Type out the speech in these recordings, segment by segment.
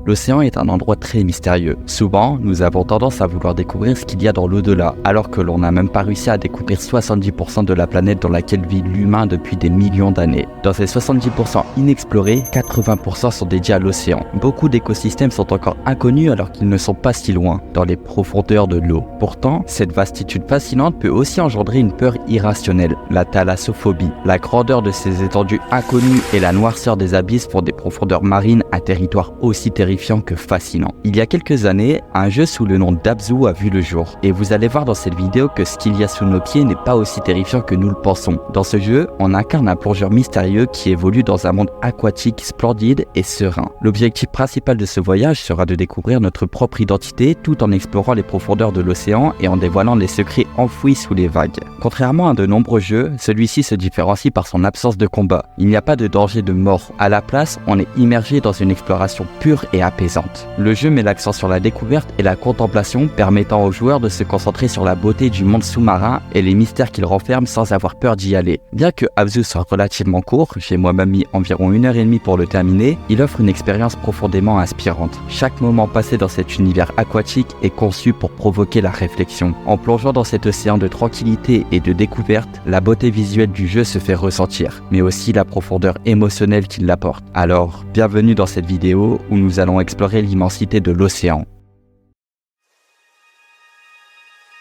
L'océan est un endroit très mystérieux. Souvent, nous avons tendance à vouloir découvrir ce qu'il y a dans l'au-delà, alors que l'on n'a même pas réussi à découvrir 70% de la planète dans laquelle vit l'humain depuis des millions d'années. Dans ces 70% inexplorés, 80% sont dédiés à l'océan. Beaucoup d'écosystèmes sont encore inconnus alors qu'ils ne sont pas si loin, dans les profondeurs de l'eau. Pourtant, cette vastitude fascinante peut aussi engendrer une peur irrationnelle, la thalassophobie. La grandeur de ces étendues inconnues et la noirceur des abysses font des profondeurs marines un territoire aussi terrifiant que fascinant. Il y a quelques années, un jeu sous le nom d'Abzu a vu le jour. Et vous allez voir dans cette vidéo que ce qu'il y a sous nos pieds n'est pas aussi terrifiant que nous le pensons. Dans ce jeu, on incarne un plongeur mystérieux qui évolue dans un monde aquatique splendide et serein. L'objectif principal de ce voyage sera de découvrir notre propre identité tout en explorant les profondeurs de l'océan et en dévoilant les secrets enfouis sous les vagues. Contrairement à de nombreux jeux, celui-ci se différencie par son absence de combat. Il n'y a pas de danger de mort. À la place, on est immergé dans une exploration pure et apaisante. Le jeu met l'accent sur la découverte et la contemplation, permettant aux joueurs de se concentrer sur la beauté du monde sous-marin et les mystères qu'il renferme sans avoir peur d'y aller. Bien que Abzu soit relativement court, j'ai moi-même mis environ 1h30 pour le terminer, il offre une expérience profondément inspirante. Chaque moment passé dans cet univers aquatique est conçu pour provoquer la réflexion. En plongeant dans cet océan de tranquillité et de découverte, la beauté visuelle du jeu se fait ressentir, mais aussi la profondeur émotionnelle qu'il apporte. Alors, bienvenue dans cette vidéo où nous allons explorer l'immensité de l'océan.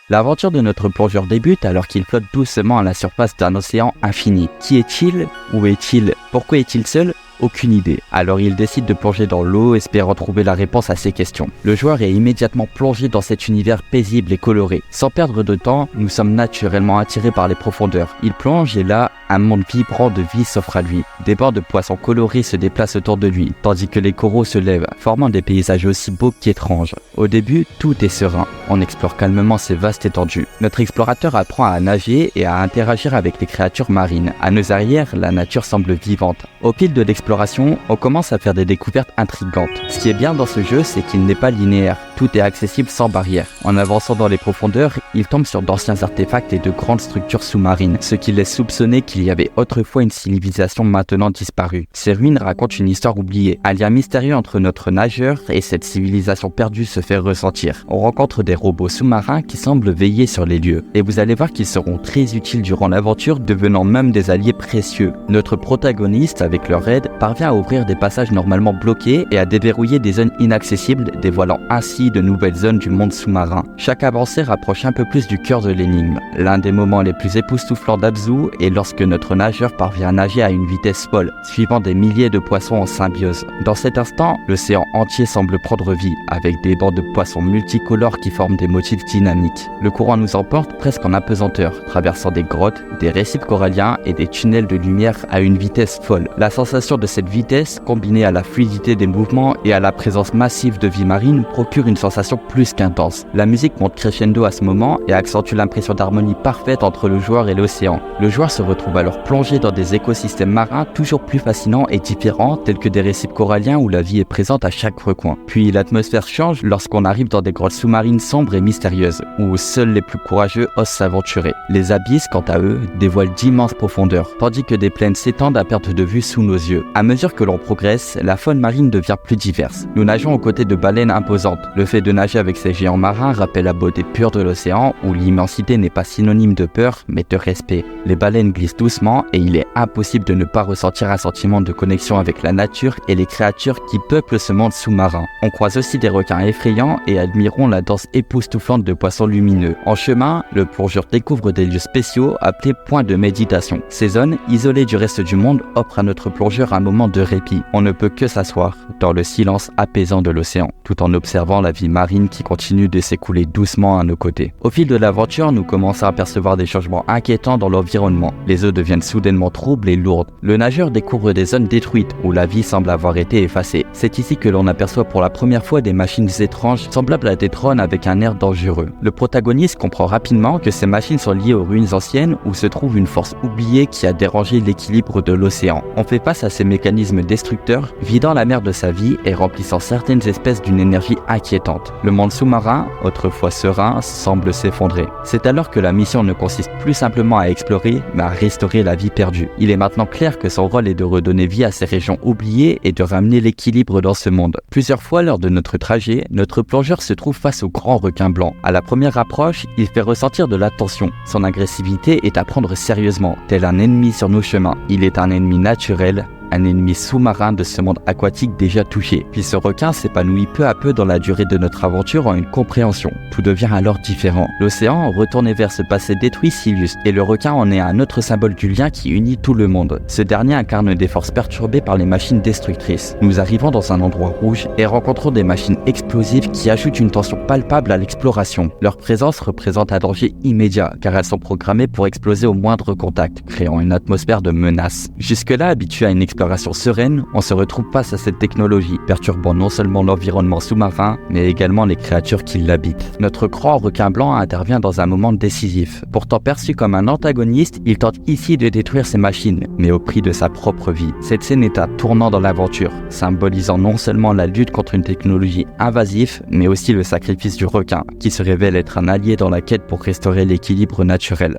L'aventure de notre plongeur débute alors qu'il flotte doucement à la surface d'un océan infini. Qui est-il? Où est-il? Pourquoi est-il seul? Aucune idée. Alors il décide de plonger dans l'eau, espérant trouver la réponse à ses questions. Le joueur est immédiatement plongé dans cet univers paisible et coloré. Sans perdre de temps, nous sommes naturellement attirés par les profondeurs. Il plonge et là, un monde vibrant de vie s'offre à lui. Des bancs de poissons colorés se déplacent autour de lui, tandis que les coraux se lèvent, formant des paysages aussi beaux qu'étranges. Au début, tout est serein. On explore calmement ces vastes étendues. Notre explorateur apprend à nager et à interagir avec les créatures marines. À nos arrières, la nature semble vivante. Au fil de l'exploration, on commence à faire des découvertes intrigantes. Ce qui est bien dans ce jeu, c'est qu'il n'est pas linéaire. Tout est accessible sans barrière. En avançant dans les profondeurs, il tombe sur d'anciens artefacts et de grandes structures sous-marines, ce qui laisse soupçonner qu'il y avait autrefois une civilisation maintenant disparue. Ces ruines racontent une histoire oubliée. Un lien mystérieux entre notre nageur et cette civilisation perdue se fait ressentir. On rencontre des robots sous-marins qui semblent veiller sur les lieux. Et vous allez voir qu'ils seront très utiles durant l'aventure, devenant même des alliés précieux. Notre protagoniste, avec leur aide, parvient à ouvrir des passages normalement bloqués et à déverrouiller des zones inaccessibles, dévoilant ainsi de nouvelles zones du monde sous-marin. Chaque avancée rapproche un peu plus du cœur de l'énigme. L'un des moments les plus époustouflants d'Abzu est lorsque notre nageur parvient à nager à une vitesse folle, suivant des milliers de poissons en symbiose. Dans cet instant, l'océan entier semble prendre vie, avec des bancs de poissons multicolores qui forment des motifs dynamiques. Le courant nous emporte presque en apesanteur, traversant des grottes, des récifs coralliens et des tunnels de lumière à une vitesse folle. La sensation de cette vitesse, combinée à la fluidité des mouvements et à la présence massive de vie marine, procure une sensation plus qu'intense. La musique monte crescendo à ce moment et accentue l'impression d'harmonie parfaite entre le joueur et l'océan. Le joueur se retrouve alors plongé dans des écosystèmes marins toujours plus fascinants et différents, tels que des récifs coralliens où la vie est présente à chaque recoin. Puis l'atmosphère change lorsqu'on arrive dans des grottes sous-marines sombres et mystérieuses, où seuls les plus courageux osent s'aventurer. Les abysses, quant à eux, dévoilent d'immenses profondeurs, tandis que des plaines s'étendent à perte de vue sous nos yeux. À mesure que l'on progresse, la faune marine devient plus diverse. Nous nageons aux côtés de baleines imposantes. Le fait de nager avec ces géants marins rappelle la beauté pure de l'océan, où l'immensité n'est pas synonyme de peur, mais de respect. Les baleines glissent doucement et il est impossible de ne pas ressentir un sentiment de connexion avec la nature et les créatures qui peuplent ce monde sous-marin. On croise aussi des requins effrayants et admirons la danse époustouflante de poissons lumineux. En chemin, le plongeur découvre des lieux spéciaux appelés points de méditation. Ces zones, isolées du reste du monde, offrent à notre plongeur un moment de répit. On ne peut que s'asseoir dans le silence apaisant de l'océan, tout en observant la vie marine qui continue de s'écouler doucement à nos côtés. Au fil de l'aventure, nous commençons à percevoir des changements inquiétants dans l'environnement. Les eaux deviennent soudainement troubles et lourdes. Le nageur découvre des zones détruites où la vie semble avoir été effacée. C'est ici que l'on aperçoit pour la première fois des machines étranges semblables à des drones avec un air dangereux. Le protagoniste comprend rapidement que ces machines sont liées aux ruines anciennes où se trouve une force oubliée qui a dérangé l'équilibre de l'océan. On fait face à ces mécanismes destructeurs, vidant la mer de sa vie et remplissant certaines espèces d'une énergie inquiétante. Le monde sous-marin, autrefois serein, semble s'effondrer. C'est alors que la mission ne consiste plus simplement à explorer, mais à restaurer la vie perdue. Il est maintenant clair que son rôle est de redonner vie à ces régions oubliées et de ramener l'équilibre l'équilibre dans ce monde. Plusieurs fois lors de notre trajet, notre plongeur se trouve face au grand requin blanc. À la première approche, il fait ressentir de la tension. Son agressivité est à prendre sérieusement, tel un ennemi sur nos chemins. Il est un ennemi naturel, un ennemi sous-marin de ce monde aquatique déjà touché. Puis ce requin s'épanouit peu à peu dans la durée de notre aventure en une compréhension. Tout devient alors différent. L'océan, retourné vers ce passé détruit, s'illustre, et le requin en est un autre symbole du lien qui unit tout le monde. Ce dernier incarne des forces perturbées par les machines destructrices. Nous arrivons dans un endroit rouge et rencontrons des machines explosives qui ajoutent une tension palpable à l'exploration. Leur présence représente un danger immédiat, car elles sont programmées pour exploser au moindre contact, créant une atmosphère de menace. Jusque-là, habitué à une exploration sereine, on se retrouve face à cette technologie, perturbant non seulement l'environnement sous-marin, mais également les créatures qui l'habitent. Notre grand requin blanc intervient dans un moment décisif. Pourtant perçu comme un antagoniste, il tente ici de détruire ces machines, mais au prix de sa propre vie. Cette scène est un tournant dans l'aventure, symbolisant non seulement la lutte contre une technologie invasive, mais aussi le sacrifice du requin, qui se révèle être un allié dans la quête pour restaurer l'équilibre naturel.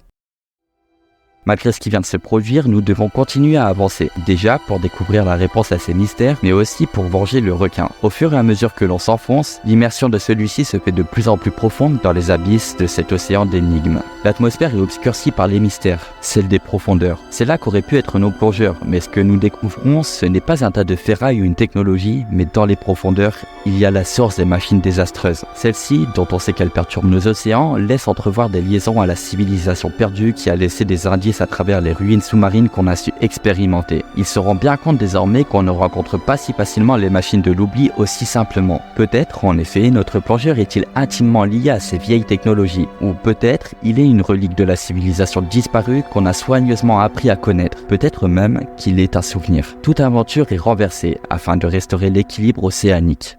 Malgré ce qui vient de se produire, nous devons continuer à avancer. Déjà pour découvrir la réponse à ces mystères, mais aussi pour venger le requin. Au fur et à mesure que l'on s'enfonce, l'immersion de celui-ci se fait de plus en plus profonde dans les abysses de cet océan d'énigmes. L'atmosphère est obscurcie par les mystères, celle des profondeurs. C'est là qu'auraient pu être nos plongeurs, mais ce que nous découvrons, ce n'est pas un tas de ferraille ou une technologie, mais dans les profondeurs, il y a la source des machines désastreuses. Celle-ci, dont on sait qu'elle perturbe nos océans, laisse entrevoir des liaisons à la civilisation perdue qui a laissé des indices à travers les ruines sous-marines qu'on a su expérimenter. Ils se rendent bien compte désormais qu'on ne rencontre pas si facilement les machines de l'oubli aussi simplement. Peut-être, en effet, notre plongeur est-il intimement lié à ces vieilles technologies, ou peut-être il est une relique de la civilisation disparue qu'on a soigneusement appris à connaître. Peut-être même qu'il est un souvenir. Toute aventure est renversée afin de restaurer l'équilibre océanique.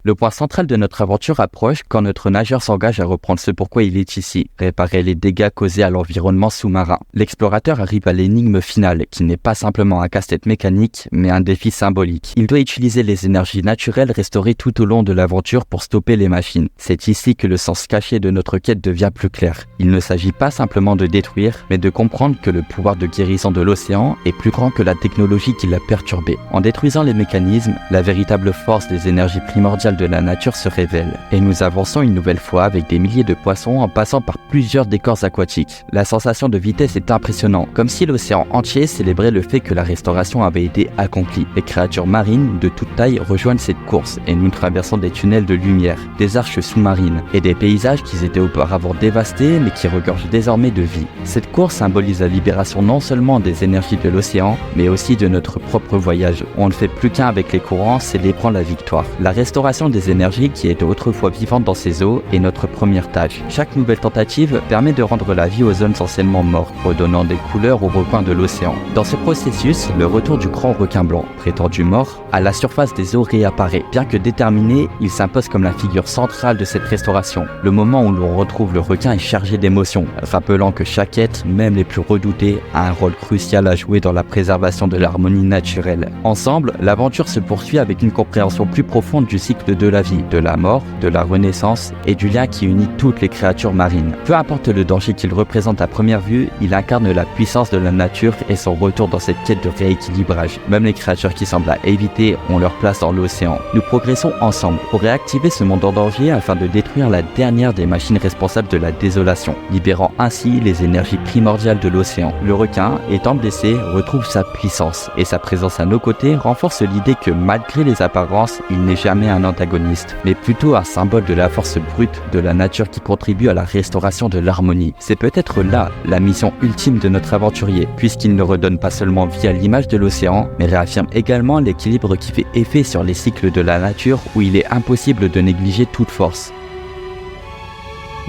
Le point central de notre aventure approche quand notre nageur s'engage à reprendre ce pourquoi il est ici, réparer les dégâts causés à l'environnement sous-marin. L'explorateur arrive à l'énigme finale, qui n'est pas simplement un casse-tête mécanique, mais un défi symbolique. Il doit utiliser les énergies naturelles restaurées tout au long de l'aventure pour stopper les machines. C'est ici que le sens caché de notre quête devient plus clair. Il ne s'agit pas simplement de détruire, mais de comprendre que le pouvoir de guérison de l'océan est plus grand que la technologie qui l'a perturbé. En détruisant les mécanismes, la véritable force des énergies primordiales de la nature se révèle, et nous avançons une nouvelle fois avec des milliers de poissons en passant par plusieurs décors aquatiques. La sensation de vitesse est impressionnante, comme si l'océan entier célébrait le fait que la restauration avait été accomplie. Les créatures marines de toute taille rejoignent cette course, et nous traversons des tunnels de lumière, des arches sous-marines, et des paysages qui étaient auparavant dévastés mais qui regorgent désormais de vie. Cette course symbolise la libération non seulement des énergies de l'océan, mais aussi de notre propre voyage. On ne fait plus qu'un avec les courants, célébrant la victoire. La restauration des énergies qui étaient autrefois vivantes dans ces eaux est notre première tâche. Chaque nouvelle tentative permet de rendre la vie aux zones anciennement mortes, redonnant des couleurs aux recoins de l'océan. Dans ce processus, le retour du grand requin blanc, prétendu mort, à la surface des eaux réapparaît. Bien que déterminé, il s'impose comme la figure centrale de cette restauration. Le moment où l'on retrouve le requin est chargé d'émotions, rappelant que chaque être, même les plus redoutés, a un rôle crucial à jouer dans la préservation de l'harmonie naturelle. Ensemble, l'aventure se poursuit avec une compréhension plus profonde du cycle de la vie, de la mort, de la renaissance et du lien qui unit toutes les créatures marines. Peu importe le danger qu'il représente à première vue, il incarne la puissance de la nature et son retour dans cette quête de rééquilibrage. Même les créatures qui semblent à éviter ont leur place dans l'océan. Nous progressons ensemble pour réactiver ce monde en danger afin de détruire la dernière des machines responsables de la désolation, libérant ainsi les énergies primordiales de l'océan. Le requin, étant blessé, retrouve sa puissance et sa présence à nos côtés renforce l'idée que malgré les apparences, il n'est jamais un antagoniste, mais plutôt un symbole de la force brute de la nature qui contribue à la restauration de l'harmonie. C'est peut-être là la mission ultime de notre aventurier, puisqu'il ne redonne pas seulement vie à l'image de l'océan, mais réaffirme également l'équilibre qui fait effet sur les cycles de la nature où il est impossible de négliger toute force.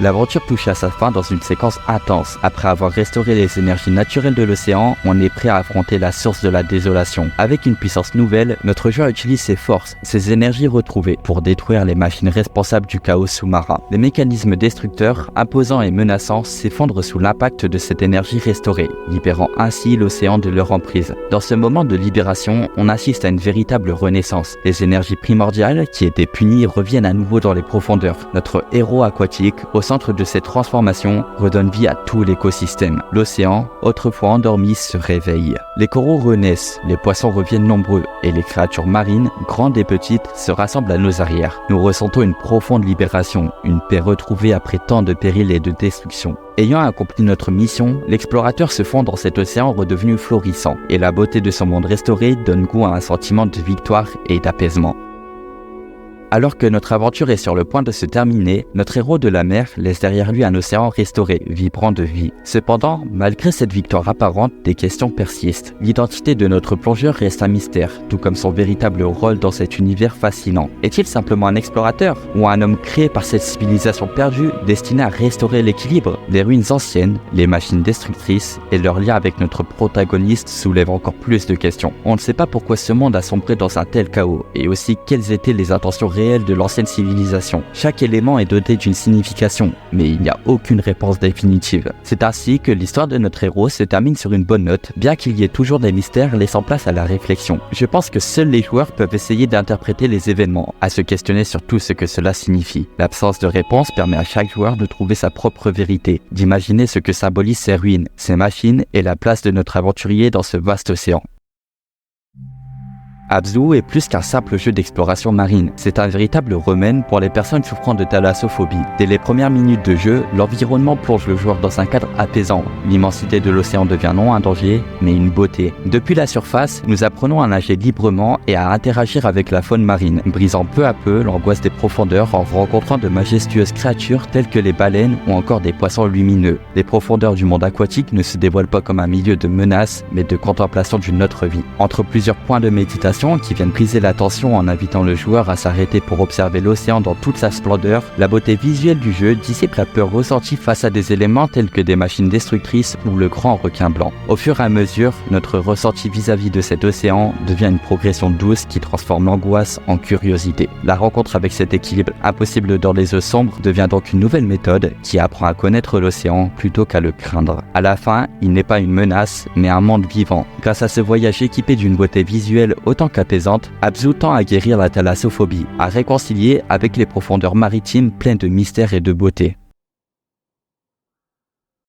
L'aventure touche à sa fin dans une séquence intense. Après avoir restauré les énergies naturelles de l'océan, on est prêt à affronter la source de la désolation. Avec une puissance nouvelle, notre joueur utilise ses forces, ses énergies retrouvées, pour détruire les machines responsables du chaos sous-marin. Les mécanismes destructeurs, imposants et menaçants, s'effondrent sous l'impact de cette énergie restaurée, libérant ainsi l'océan de leur emprise. Dans ce moment de libération, on assiste à une véritable renaissance. Les énergies primordiales, qui étaient punies, reviennent à nouveau dans les profondeurs. Notre héros aquatique, au centre de ces transformations, redonne vie à tout l'écosystème. L'océan, autrefois endormi, se réveille. Les coraux renaissent, les poissons reviennent nombreux et les créatures marines, grandes et petites, se rassemblent à nos arrières. Nous ressentons une profonde libération, une paix retrouvée après tant de périls et de destruction. Ayant accompli notre mission, l'explorateur se fond dans cet océan redevenu florissant et la beauté de son monde restauré donne goût à un sentiment de victoire et d'apaisement. Alors que notre aventure est sur le point de se terminer, notre héros de la mer laisse derrière lui un océan restauré, vibrant de vie. Cependant, malgré cette victoire apparente, des questions persistent. L'identité de notre plongeur reste un mystère, tout comme son véritable rôle dans cet univers fascinant. Est-il simplement un explorateur ou un homme créé par cette civilisation perdue, destiné à restaurer l'équilibre? Les ruines anciennes, les machines destructrices et leur lien avec notre protagoniste soulèvent encore plus de questions. On ne sait pas pourquoi ce monde a sombré dans un tel chaos, et aussi quelles étaient les intentions réelle de l'ancienne civilisation. Chaque élément est doté d'une signification, mais il n'y a aucune réponse définitive. C'est ainsi que l'histoire de notre héros se termine sur une bonne note, bien qu'il y ait toujours des mystères laissant place à la réflexion. Je pense que seuls les joueurs peuvent essayer d'interpréter les événements, à se questionner sur tout ce que cela signifie. L'absence de réponse permet à chaque joueur de trouver sa propre vérité, d'imaginer ce que symbolisent ces ruines, ces machines et la place de notre aventurier dans ce vaste océan. Abzu est plus qu'un simple jeu d'exploration marine, c'est un véritable remède pour les personnes souffrant de thalassophobie. Dès les premières minutes de jeu, l'environnement plonge le joueur dans un cadre apaisant. L'immensité de l'océan devient non un danger, mais une beauté. Depuis la surface, nous apprenons à nager librement et à interagir avec la faune marine, brisant peu à peu l'angoisse des profondeurs en rencontrant de majestueuses créatures telles que les baleines ou encore des poissons lumineux. Les profondeurs du monde aquatique ne se dévoilent pas comme un milieu de menaces, mais de contemplation d'une autre vie. Entre plusieurs points de méditation qui viennent briser la tension en invitant le joueur à s'arrêter pour observer l'océan dans toute sa splendeur, la beauté visuelle du jeu dissipe la peur ressentie face à des éléments tels que des machines destructrices ou le grand requin blanc. Au fur et à mesure, notre ressenti vis-à-vis de cet océan devient une progression douce qui transforme l'angoisse en curiosité. La rencontre avec cet équilibre impossible dans les eaux sombres devient donc une nouvelle méthode qui apprend à connaître l'océan plutôt qu'à le craindre. À la fin, il n'est pas une menace, mais un monde vivant. Grâce à ce voyage équipé d'une beauté visuelle autant qu'apaisante, Abzu tend à guérir la thalassophobie, à réconcilier avec les profondeurs maritimes pleines de mystères et de beauté.